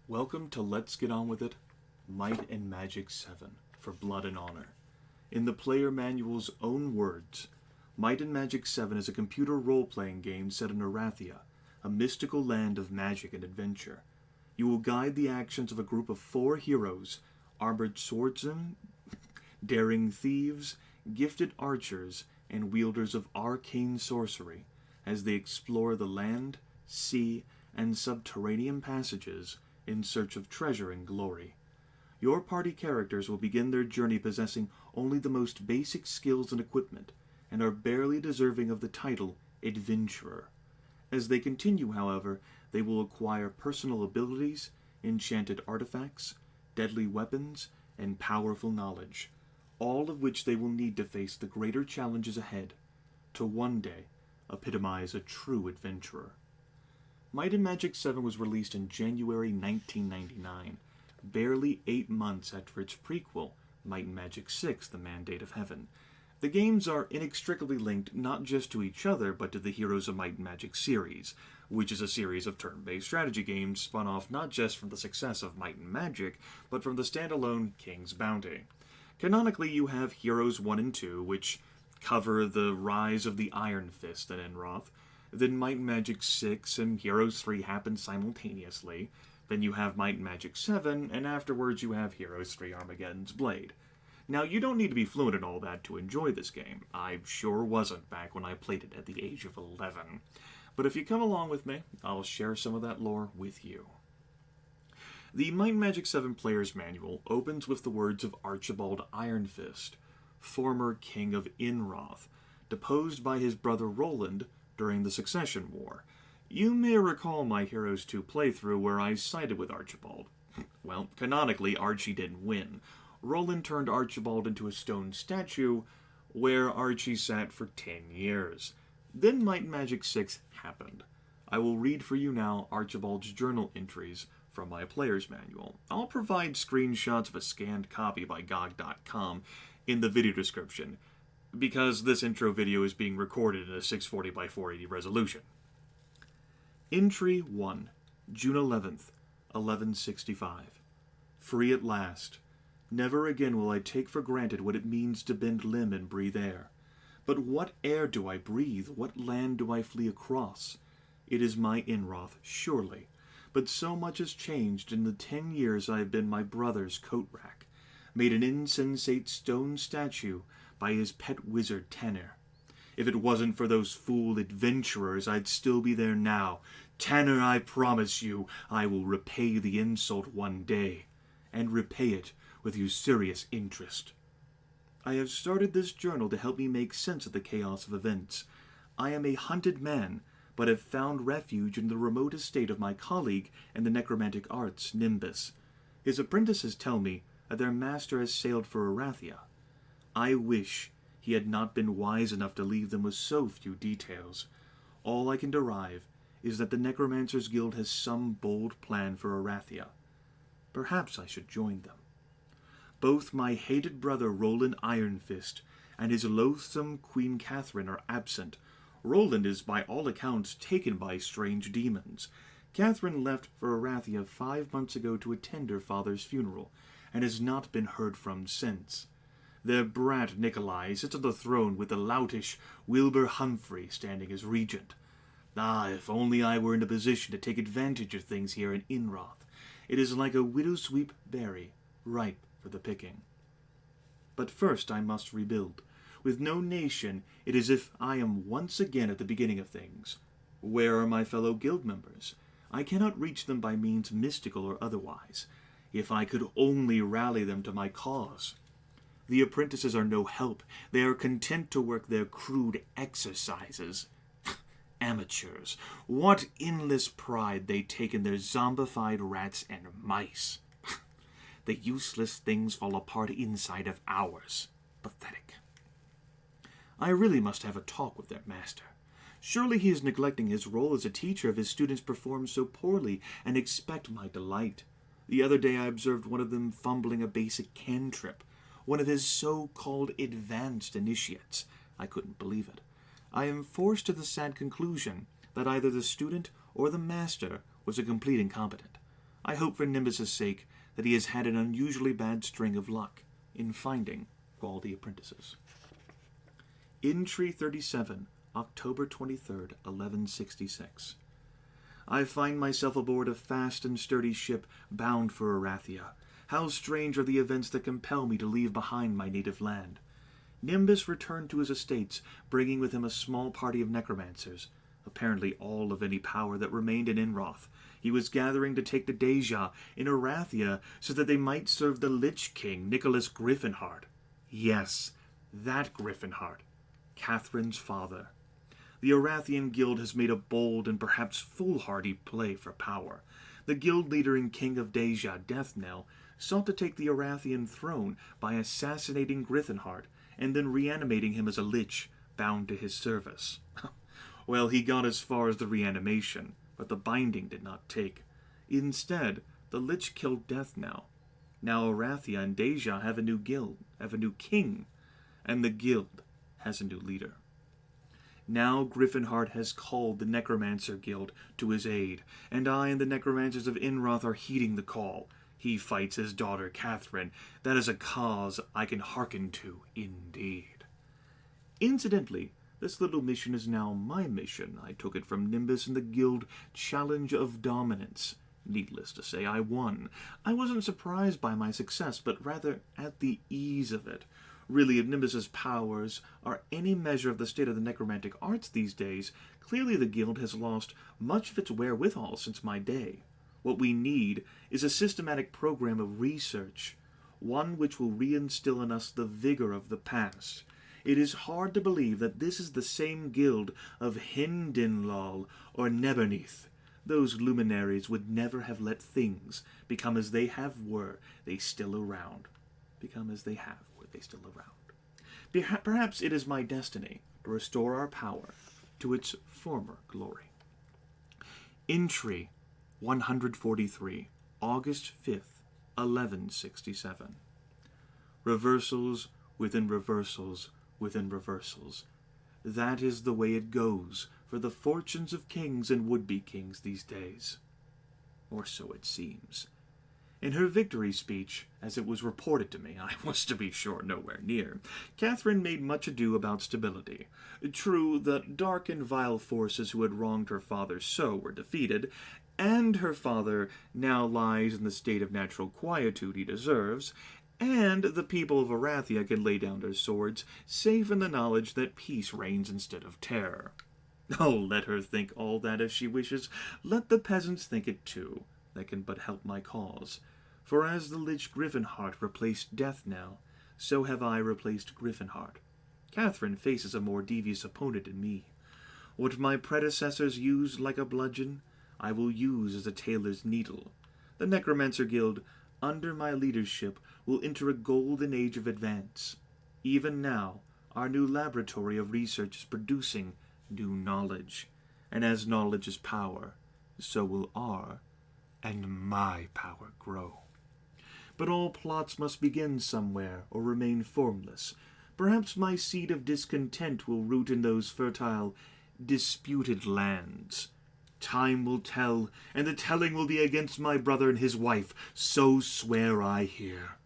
Welcome to Let's Get On With It, Might and Magic 7, for Blood and Honor. In the player manual's own words, Might and Magic 7 is a computer role-playing game set in Arathia, a mystical land of magic and adventure. You will guide the actions of a group of 4 heroes, armored swordsmen, daring thieves, gifted archers, and wielders of arcane sorcery, as they explore the land, sea, and subterranean passages in search of treasure and glory. Your party characters will begin their journey possessing only the most basic skills and equipment, and are barely deserving of the title Adventurer. As they continue, however, they will acquire personal abilities, enchanted artifacts, deadly weapons, and powerful knowledge, all of which they will need to face the greater challenges ahead, to one day epitomize a true adventurer. Might and Magic 7 was released in January 1999, barely 8 months after its prequel, Might and Magic 6, The Mandate of Heaven. The games are inextricably linked not just to each other, but to the Heroes of Might and Magic series, which is a series of turn-based strategy games spun off not just from the success of Might and Magic, but from the standalone King's Bounty. Canonically, you have Heroes 1 and 2, which cover the rise of the Iron Fist at Enroth. Then Might and Magic 6 and Heroes 3 happen simultaneously. Then you have Might and Magic 7, and afterwards you have Heroes 3 Armageddon's Blade. Now, you don't need to be fluent in all that to enjoy this game. I sure wasn't back when I played it at the age of 11. But if you come along with me, I'll share some of that lore with you. The Might and Magic 7 Player's Manual opens with the words of Archibald Ironfist, former King of Enroth, deposed by his brother Roland during the Succession War. You may recall my Heroes 2 playthrough where I sided with Archibald. Well, canonically, Archie didn't win. Roland turned Archibald into a stone statue, where Archie sat for 10 years. Then Might and Magic 6 happened. I will read for you now Archibald's journal entries from my player's manual. I'll provide screenshots of a scanned copy by GOG.com in the video description, because this intro video is being recorded in a 640 by 480 resolution. Entry 1, June 11th, 1165. Free at last. Never again will I take for granted what it means to bend limb and breathe air. But what air do I breathe? What land do I flee across? It is my Enroth, surely. But so much has changed in the 10 years I have been my brother's coat rack, made an insensate stone statue by his pet wizard Tanner. If it wasn't for those fool adventurers, I'd still be there now. Tanner, I promise you, I will repay the insult one day, and repay it with usurious interest. I have started this journal to help me make sense of the chaos of events. I am a hunted man, but have found refuge in the remote estate of my colleague in the necromantic arts, Nimbus. His apprentices tell me that their master has sailed for Arathia. I wish he had not been wise enough to leave them with so few details. All I can derive is that the Necromancers Guild has some bold plan for Arathia. Perhaps I should join them. Both my hated brother Roland Ironfist and his loathsome Queen Catherine are absent. Roland is by all accounts taken by strange demons. Catherine left for Arathia 5 months ago to attend her father's funeral, and has not been heard from since. Their brat Nikolai sits on the throne with the loutish Wilbur Humphrey standing as regent. Ah, if only I were in a position to take advantage of things here in Enroth. It is like a widowsweep berry, ripe for the picking. But first I must rebuild. With no nation, it is as if I am once again at the beginning of things. Where are my fellow guild members? I cannot reach them by means mystical or otherwise. If I could only rally them to my cause. The apprentices are no help. They are content to work their crude exercises. Amateurs. What endless pride they take in their zombified rats and mice. The useless things fall apart inside of hours. Pathetic. I really must have a talk with their master. Surely he is neglecting his role as a teacher if his students perform so poorly and expect my delight. The other day I observed one of them fumbling a basic cantrip, one of his so-called advanced initiates. I couldn't believe it. I am forced to the sad conclusion that either the student or the master was a complete incompetent. I hope for Nimbus's sake that he has had an unusually bad string of luck in finding quality apprentices. In Tree 37, October 23rd, 1166. I find myself aboard a fast and sturdy ship bound for Arathia. How strange are the events that compel me to leave behind my native land. Nimbus returned to his estates, bringing with him a small party of necromancers, apparently all of any power that remained in Inroth. He was gathering to take to Deja in Arathia so that they might serve the Lich King, Nicholas Griffinheart. Yes, that Griffinheart, Catherine's father. The Arathian Guild has made a bold and perhaps foolhardy play for power. The guild leader and king of Deja, Deathnell, sought to take the Arathian throne by assassinating Griffinheart and then reanimating him as a lich bound to his service. Well, he got as far as the reanimation, but the binding did not take. Instead, the lich killed Deathnell. Now Arathia and Deja have a new guild, have a new king, and the guild has a new leader. Now Griffinheart has called the Necromancer Guild to his aid, and I and the Necromancers of Inroth are heeding the call. He fights his daughter Catherine. That is a cause I can hearken to, indeed. Incidentally, this little mission is now my mission. I took it from Nimbus in the Guild Challenge of Dominance. Needless to say, I won. I wasn't surprised by my success, but rather at the ease of it. Really, if Nimbus's powers are any measure of the state of the necromantic arts these days, clearly the Guild has lost much of its wherewithal since my day. What we need is a systematic program of research, one which will reinstill in us the vigor of the past. It is hard to believe that this is the same guild of Hindinlal or Neberneath. Those luminaries would never have let things become as they have were they still around. Become as they have were they still around. Perhaps it is my destiny to restore our power to its former glory. Entry 143, August 5th, 1167. Reversals within reversals within reversals. That is the way it goes for the fortunes of kings and would-be kings these days. Or so it seems. In her victory speech, as it was reported to me, I was to be sure nowhere near, Catherine made much ado about stability. True, the dark and vile forces who had wronged her father so were defeated, and her father now lies in the state of natural quietude he deserves, and the people of Arathia can lay down their swords, safe in the knowledge that peace reigns instead of terror. Oh, let her think all that if she wishes. Let the peasants think it too. That can but help my cause. For as the Lich Griffinheart replaced Deathnell, so have I replaced Griffinheart. Catherine faces a more devious opponent in me. What my predecessors used like a bludgeon, I will use as a tailor's needle. The Necromancer Guild, under my leadership, will enter a golden age of advance. Even now, our new laboratory of research is producing new knowledge. And as knowledge is power, so will our and my power grow. But all plots must begin somewhere or remain formless. Perhaps my seed of discontent will root in those fertile, disputed lands. Time will tell, and the telling will be against my brother and his wife, so swear I here.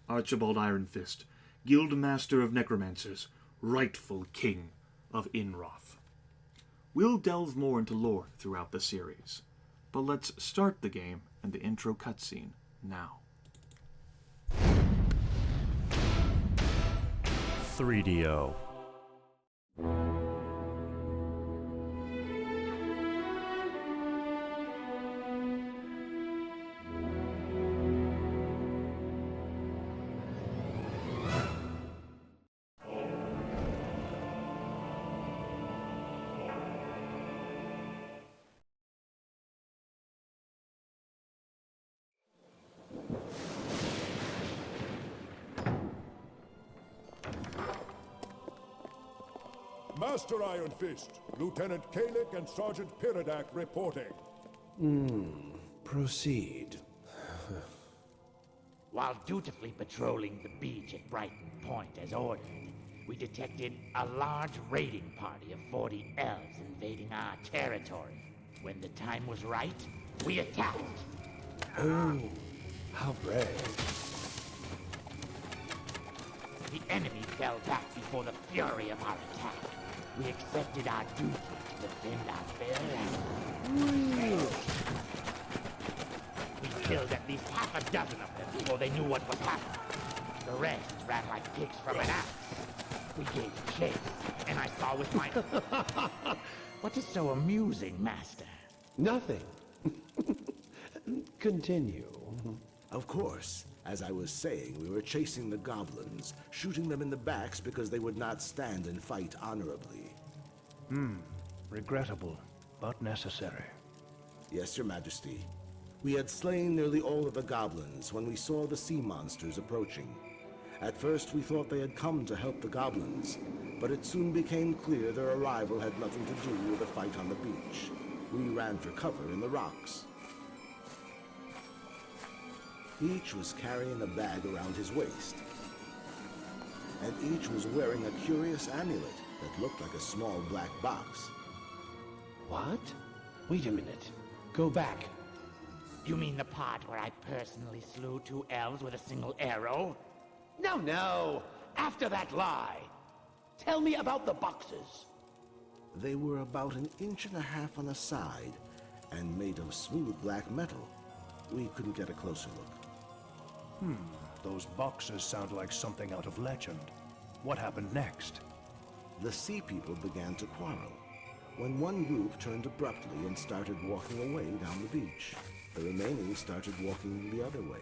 Archibald Ironfist, Guild Master of Necromancers, rightful King of Inroth. We'll delve more into lore throughout the series, but let's start the game and the intro cutscene now. 3DO. Master Iron Fist, Lieutenant Kalik and Sergeant Piridak reporting. Proceed. While dutifully patrolling the beach at Brighton Point as ordered, we detected a large raiding party of 40 elves invading our territory. When the time was right, we attacked. Oh, how brave. The enemy fell back before the fury of our attack. We accepted our duty to defend our fair land. We killed at least half a dozen of them before they knew what was happening. The rest ran like pigs from an axe. We gave chase, and I saw with my... What is so amusing, Master? Nothing. Continue. Of course. As I was saying, we were chasing the goblins, shooting them in the backs because they would not stand and fight honorably. Regrettable, but necessary. Yes, Your Majesty. We had slain nearly all of the goblins when we saw the sea monsters approaching. At first, we thought they had come to help the goblins, but it soon became clear their arrival had nothing to do with the fight on the beach. We ran for cover in the rocks. Each was carrying a bag around his waist, and each was wearing a curious amulet that looked like a small black box. What? Wait a minute. Go back. You mean the part where I personally slew 2 elves with a single arrow? No. After that lie. Tell me about the boxes. They were about 1.5 inches on the side and made of smooth black metal. We couldn't get a closer look. Those boxes sound like something out of legend. What happened next? The sea people began to quarrel, when one group turned abruptly and started walking away down the beach. The remaining started walking the other way.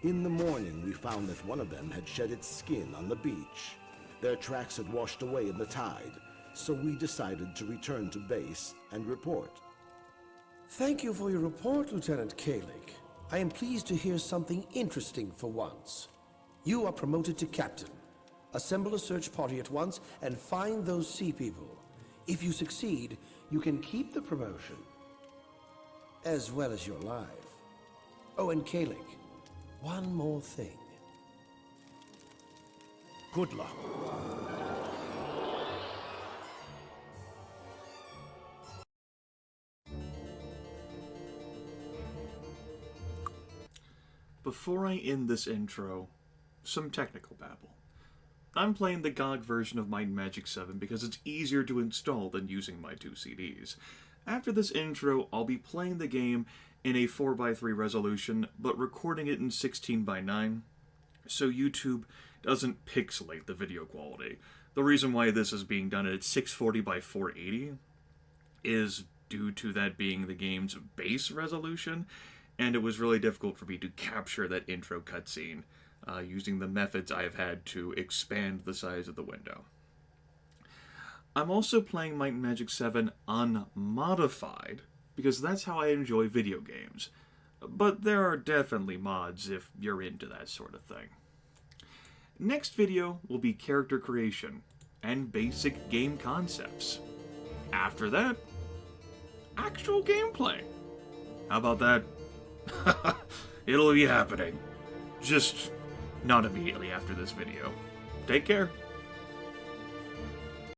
In the morning, we found that one of them had shed its skin on the beach. Their tracks had washed away in the tide, so we decided to return to base and report. Thank you for your report, Lieutenant Kalik. I am pleased to hear something interesting for once. You are promoted to captain. Assemble a search party at once and find those sea people. If you succeed, you can keep the promotion, as well as your life. Oh, and Kalik, one more thing. Good luck. Before I end this intro, some technical babble. I'm playing the GOG version of Might and Magic 7 because it's easier to install than using my 2 CDs. After this intro, I'll be playing the game in a 4:3 resolution, but recording it in 16:9, so YouTube doesn't pixelate the video quality. The reason why this is being done at 640x480 is due to that being the game's base resolution, and it was really difficult for me to capture that intro cutscene using the methods I've had to expand the size of the window. I'm also playing Might and Magic 7 unmodified, because that's how I enjoy video games. But there are definitely mods if you're into that sort of thing. Next video will be character creation and basic game concepts. After that, actual gameplay. How about that? It'll be happening. Just not immediately after this video. Take care.